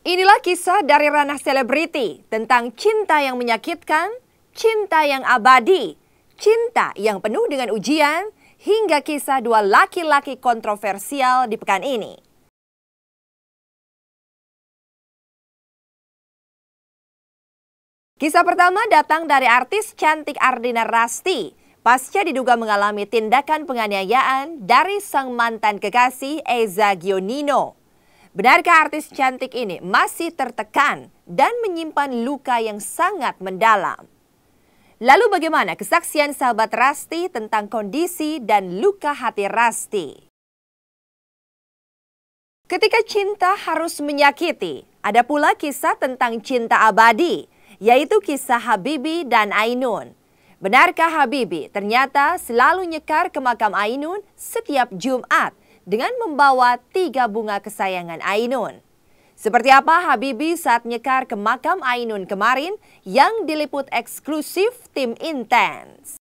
Inilah kisah dari ranah selebriti tentang cinta yang menyakitkan, cinta yang abadi, cinta yang penuh dengan ujian, hingga kisah dua laki-laki kontroversial di pekan ini. Kisah pertama datang dari artis cantik Ardina Rasti, pasca diduga mengalami tindakan penganiayaan dari sang mantan kekasih Eza Gionino. Benarkah artis cantik ini masih tertekan dan menyimpan luka yang sangat mendalam? Lalu bagaimana kesaksian sahabat Rasti tentang kondisi dan luka hati Rasti? Ketika cinta harus menyakiti, ada pula kisah tentang cinta abadi, yaitu kisah Habibie dan Ainun. Benarkah Habibie ternyata selalu nyekar ke makam Ainun setiap Jumat dengan membawa 3 bunga kesayangan Ainun? Seperti apa Habibie saat nyekar ke makam Ainun kemarin yang diliput eksklusif tim Intens?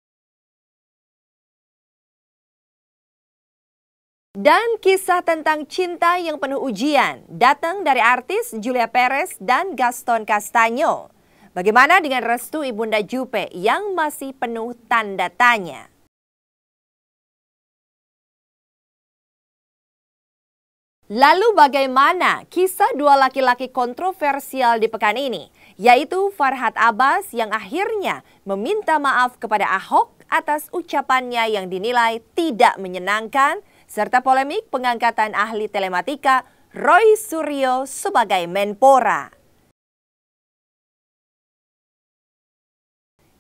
Dan kisah tentang cinta yang penuh ujian datang dari artis Julia Perez dan Gaston Castaño. Bagaimana dengan restu Ibunda Jupe yang masih penuh tanda tanya? Lalu bagaimana kisah dua laki-laki kontroversial di pekan ini, yaitu Farhad Abbas yang akhirnya meminta maaf kepada Ahok atas ucapannya yang dinilai tidak menyenangkan, serta polemik pengangkatan ahli telematika Roy Suryo sebagai Menpora.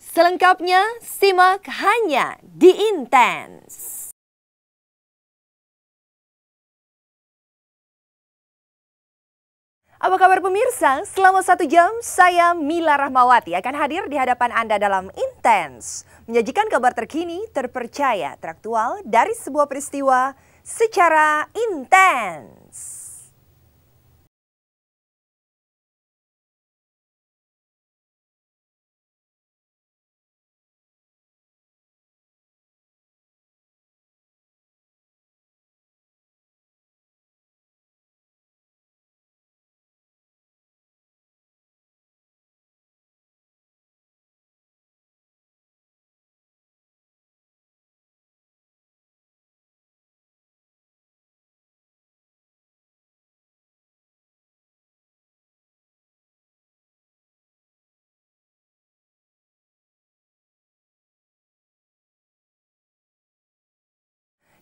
Selengkapnya simak hanya di Intens. Apa kabar pemirsa? Selama 1 jam, saya Mila Rahmawati akan hadir di hadapan Anda dalam Intens. Menyajikan kabar terkini, terpercaya, teraktual dari sebuah peristiwa secara intens.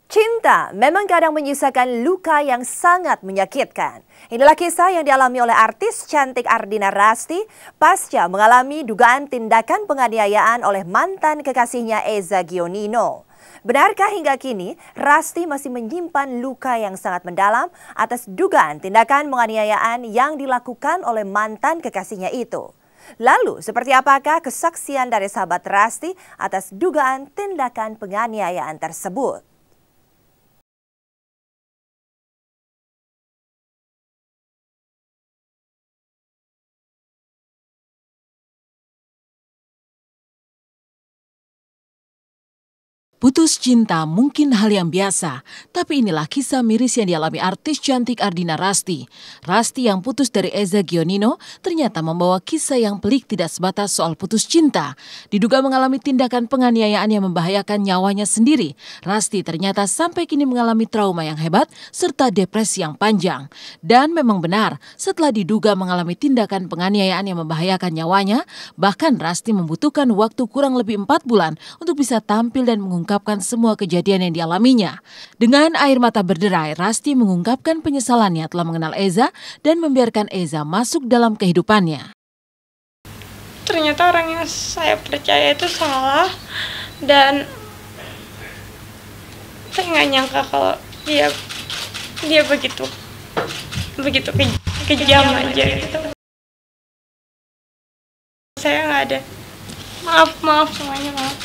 Cinta memang kadang menyisakan luka yang sangat menyakitkan. Inilah kisah yang dialami oleh artis cantik Ardina Rasti pasca mengalami dugaan tindakan penganiayaan oleh mantan kekasihnya Eza Gionino. Benarkah hingga kini Rasti masih menyimpan luka yang sangat mendalam atas dugaan tindakan penganiayaan yang dilakukan oleh mantan kekasihnya itu? Lalu, seperti apakah kesaksian dari sahabat Rasti atas dugaan tindakan penganiayaan tersebut? Putus cinta mungkin hal yang biasa, tapi inilah kisah miris yang dialami artis cantik Ardina Rasti. Rasti yang putus dari Eza Gionino ternyata membawa kisah yang pelik tidak sebatas soal putus cinta. Diduga mengalami tindakan penganiayaan yang membahayakan nyawanya sendiri. Rasti ternyata sampai kini mengalami trauma yang hebat serta depresi yang panjang. Dan memang benar, setelah diduga mengalami tindakan penganiayaan yang membahayakan nyawanya, bahkan Rasti membutuhkan waktu kurang lebih 4 bulan untuk bisa tampil dan mengungkapkan semua kejadian yang dialaminya. Dengan air mata berderai, Rasti mengungkapkan penyesalannya telah mengenal Eza dan membiarkan Eza masuk dalam kehidupannya. Ternyata orang yang saya percaya itu salah, dan saya nggak nyangka kalau dia begitu kejam aja gitu. Saya nggak ada. Maaf semuanya, maaf.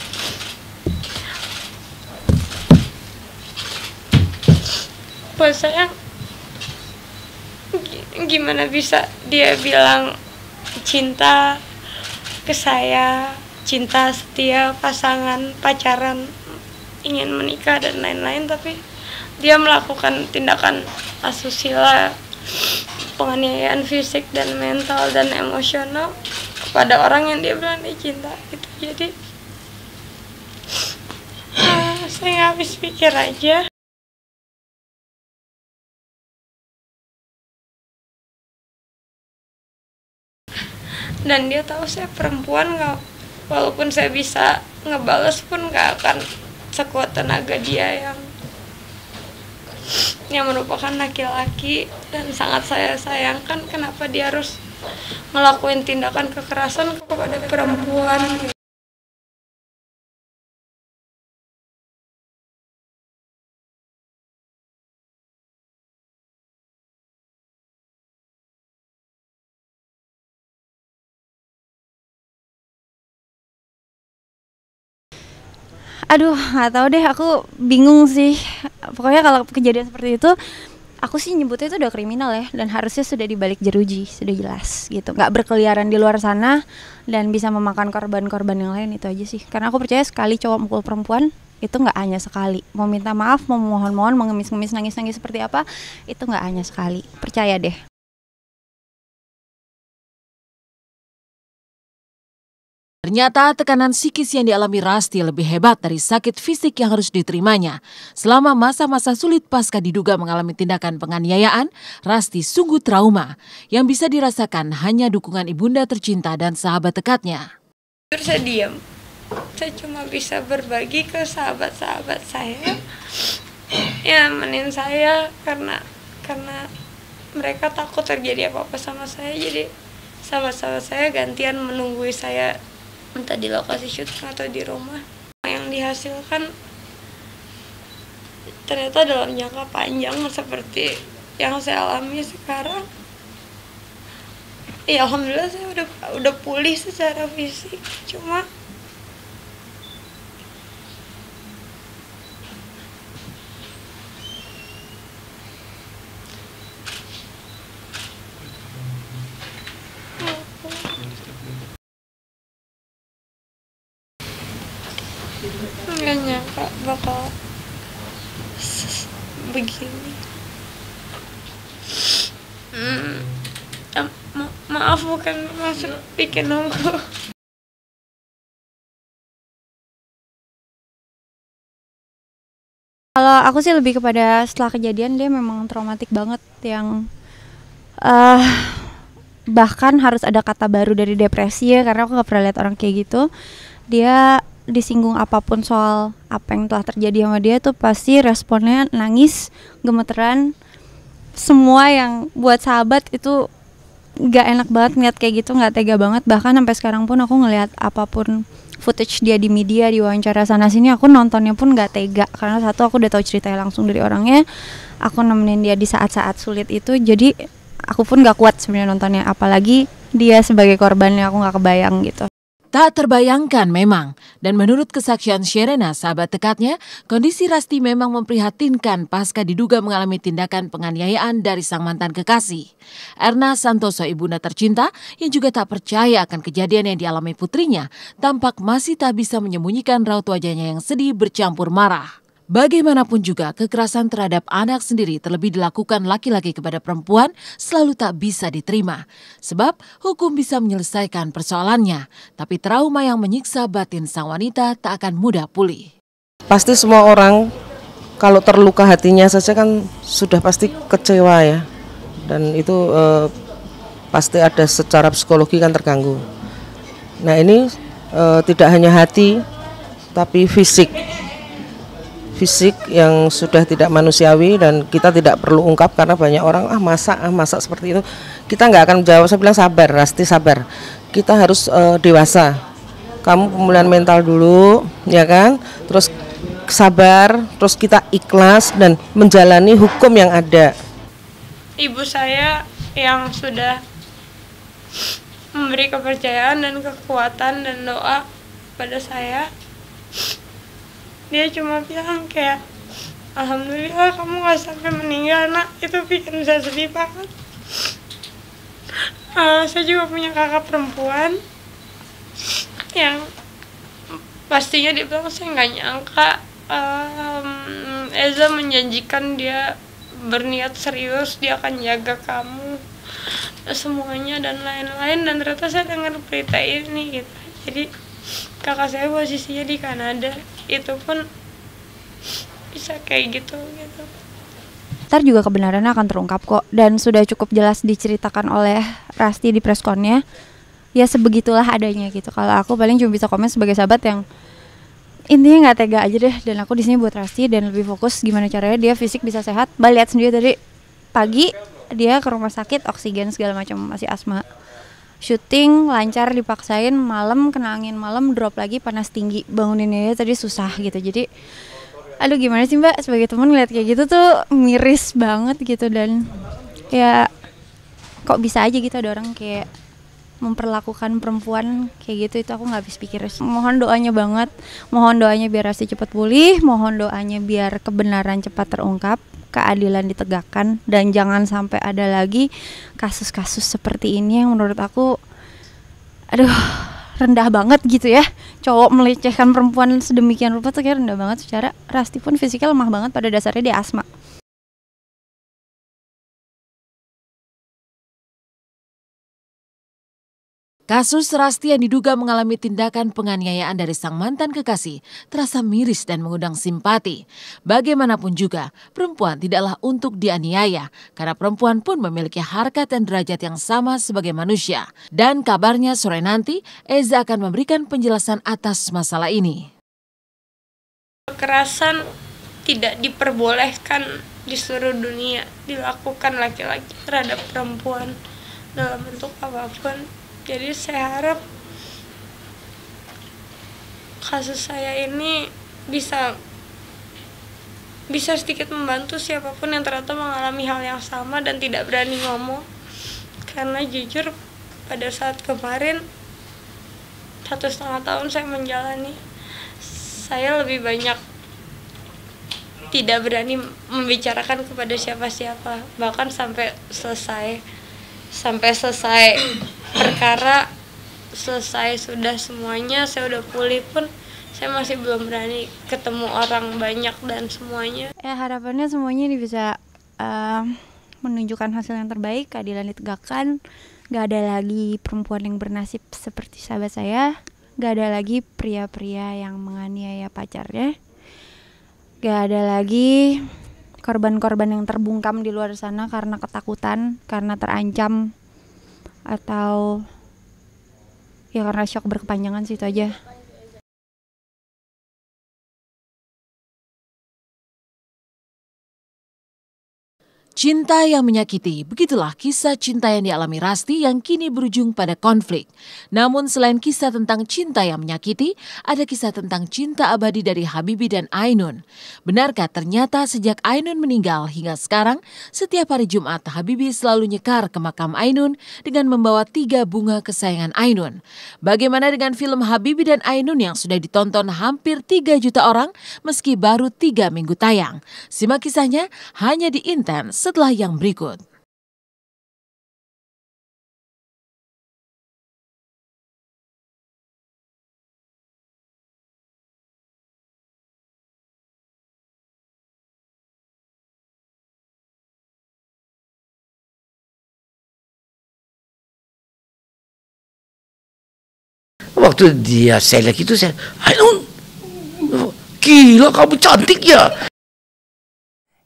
Buat saya, gimana bisa dia bilang cinta ke saya, cinta setia, pasangan, pacaran, ingin menikah dan lain-lain, tapi dia melakukan tindakan asusila, penganiayaan fisik dan mental dan emosional kepada orang yang dia berani cinta gitu. Jadi saya nggak habis pikir aja. Dan dia tahu saya perempuan, nggak, walaupun saya bisa ngebales pun nggak akan sekuat tenaga dia yang merupakan laki-laki dan sangat saya sayangkan. Kenapa dia harus ngelakuin tindakan kekerasan kepada perempuan? Aduh, nggak tahu deh, aku bingung sih. Pokoknya kalau kejadian seperti itu, aku sih nyebutnya itu udah kriminal ya, dan harusnya sudah dibalik jeruji, sudah jelas gitu. Nggak berkeliaran di luar sana dan bisa memakan korban-korban yang lain, itu aja sih. Karena aku percaya sekali cowok mukul perempuan itu nggak hanya sekali. Mau minta maaf, mau mohon-mohon, mau ngemis-ngemis, nangis-nangis seperti apa, itu nggak hanya sekali. Percaya deh. Ternyata tekanan psikis yang dialami Rasti lebih hebat dari sakit fisik yang harus diterimanya. Selama masa-masa sulit pasca diduga mengalami tindakan penganiayaan, Rasti sungguh trauma. Yang bisa dirasakan hanya dukungan ibunda tercinta dan sahabat dekatnya. Saya diam. Saya cuma bisa berbagi ke sahabat-sahabat saya yang nemenin saya karena mereka takut terjadi apa-apa sama saya. Jadi sahabat-sahabat saya gantian menunggu saya, entah di lokasi syuting atau di rumah. Yang dihasilkan ternyata dalam jangka panjang seperti yang saya alami sekarang. Ya alhamdulillah saya udah pulih secara fisik. Cuma nggak nyangka bakal begini. Maaf, bukan maksud bikin nunggu. Kalau aku sih lebih kepada setelah kejadian dia memang traumatik banget, yang bahkan harus ada kata baru dari depresi ya, karena aku gak pernah lihat orang kayak gitu. Dia disinggung apapun soal apa yang telah terjadi sama dia tuh pasti responnya nangis, gemeteran. Semua yang buat sahabat itu gak enak banget ngeliat kayak gitu, gak tega banget. Bahkan sampai sekarang pun aku ngeliat apapun footage dia di media, di wawancara sana sini, aku nontonnya pun gak tega. Karena satu, aku udah tahu ceritanya langsung dari orangnya, aku nemenin dia di saat-saat sulit itu, jadi aku pun gak kuat sebenarnya nontonnya. Apalagi dia sebagai korbannya, aku gak kebayang gitu. Tak terbayangkan memang, dan menurut kesaksian Sherena, sahabat dekatnya, kondisi Rasti memang memprihatinkan pasca diduga mengalami tindakan penganiayaan dari sang mantan kekasih. Erna Santoso, ibunda tercinta, yang juga tak percaya akan kejadian yang dialami putrinya, tampak masih tak bisa menyembunyikan raut wajahnya yang sedih bercampur marah. Bagaimanapun juga, kekerasan terhadap anak sendiri terlebih dilakukan laki-laki kepada perempuan selalu tak bisa diterima. Sebab hukum bisa menyelesaikan persoalannya, tapi trauma yang menyiksa batin sang wanita tak akan mudah pulih. Pasti semua orang kalau terluka hatinya saja kan sudah pasti kecewa ya. Dan itu pasti ada secara psikologi kan terganggu. Nah ini tidak hanya hati tapi fisik yang sudah tidak manusiawi, dan kita tidak perlu ungkap karena banyak orang masa seperti itu. Kita nggak akan menjawab. Saya bilang sabar, Rasti sabar. Kita harus dewasa. Kamu pemulihan mental dulu, ya kan? Terus sabar, terus kita ikhlas dan menjalani hukum yang ada. Ibu saya yang sudah memberi kepercayaan dan kekuatan dan doa pada saya, dia cuma bilang kayak, alhamdulillah kamu gak sampai meninggal nak. Itu bikin saya sedih banget. Saya juga punya kakak perempuan yang pastinya dia bilang, saya gak nyangka Eza menjanjikan dia berniat serius, dia akan jaga kamu. semuanya dan lain-lain, dan ternyata saya dengar berita ini gitu. Jadi kakak saya posisinya di Kanada, itu pun bisa kayak gitu. Ntar juga kebenarannya akan terungkap kok, dan sudah cukup jelas diceritakan oleh Rasti di pressconnya. Ya sebegitulah adanya gitu. Kalau aku paling cuma bisa komen sebagai sahabat yang intinya nggak tega aja deh, dan aku di sini buat Rasti dan lebih fokus gimana caranya dia fisik bisa sehat. Mbak lihat sendiri tadi pagi dia ke rumah sakit, oksigen segala macam, masih asma. Syuting lancar, dipaksain, malam kena angin, malam drop lagi, panas tinggi, banguninnya tadi susah gitu. Jadi aduh gimana sih Mbak, sebagai teman ngeliat kayak gitu tuh miris banget gitu. Dan ya kok bisa aja gitu ada orang kayak memperlakukan perempuan kayak gitu, itu aku nggak habis pikir. Mohon doanya banget, mohon doanya biar Rasti cepat pulih, mohon doanya biar kebenaran cepat terungkap, keadilan ditegakkan, dan jangan sampai ada lagi kasus-kasus seperti ini yang menurut aku aduh rendah banget gitu ya. Cowok melecehkan perempuan sedemikian rupa tuh kayak rendah banget. Secara Rasti pun fisiknya lemah banget, pada dasarnya dia asma. Kasus Rasti yang diduga mengalami tindakan penganiayaan dari sang mantan kekasih terasa miris dan mengundang simpati. Bagaimanapun juga, perempuan tidaklah untuk dianiaya karena perempuan pun memiliki harkat dan derajat yang sama sebagai manusia. Dan kabarnya sore nanti, Eza akan memberikan penjelasan atas masalah ini. Kekerasan tidak diperbolehkan di seluruh dunia dilakukan laki-laki terhadap perempuan dalam bentuk apapun. Jadi saya harap kasus saya ini bisa sedikit membantu siapapun yang ternyata mengalami hal yang sama dan tidak berani ngomong. Karena jujur pada saat kemarin 1,5 tahun saya menjalani, saya lebih banyak tidak berani membicarakan kepada siapa-siapa, bahkan sampai selesai perkara, selesai sudah semuanya, saya udah pulih pun saya masih belum berani ketemu orang banyak dan semuanya. Ya harapannya semuanya ini bisa menunjukkan hasil yang terbaik, keadilan ditegakkan, gak ada lagi perempuan yang bernasib seperti sahabat saya, gak ada lagi pria-pria yang menganiaya pacarnya, gak ada lagi korban-korban yang terbungkam di luar sana karena ketakutan, karena terancam, atau ya karena shock berkepanjangan sih, itu aja. Cinta yang menyakiti, begitulah kisah cinta yang dialami Rasti yang kini berujung pada konflik. Namun selain kisah tentang cinta yang menyakiti, ada kisah tentang cinta abadi dari Habibie dan Ainun. Benarkah ternyata sejak Ainun meninggal hingga sekarang, setiap hari Jumat Habibie selalu nyekar ke makam Ainun dengan membawa 3 bunga kesayangan Ainun. Bagaimana dengan film Habibie dan Ainun yang sudah ditonton hampir 3 juta orang meski baru 3 minggu tayang? Simak kisahnya hanya di Intens setelah yang berikut. Waktu saya lihat itu saya, Ainun, gila kamu cantik ya.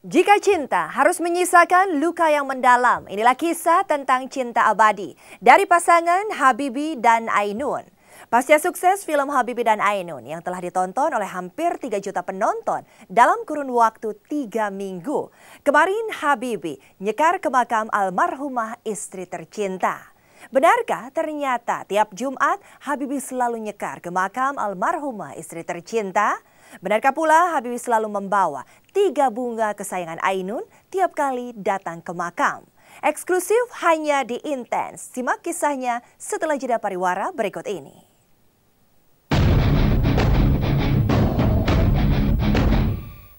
Jika cinta harus menyisakan luka yang mendalam, inilah kisah tentang cinta abadi dari pasangan Habibie dan Ainun. Pasca sukses film Habibie dan Ainun yang telah ditonton oleh hampir 3 juta penonton dalam kurun waktu 3 minggu. Kemarin Habibie nyekar ke makam almarhumah istri tercinta. Benarkah ternyata tiap Jumat Habibie selalu nyekar ke makam almarhumah istri tercinta? Benarkah pula Habibie selalu membawa 3 bunga kesayangan Ainun tiap kali datang ke makam? Eksklusif hanya di Intens. Simak kisahnya setelah jeda pariwara berikut ini.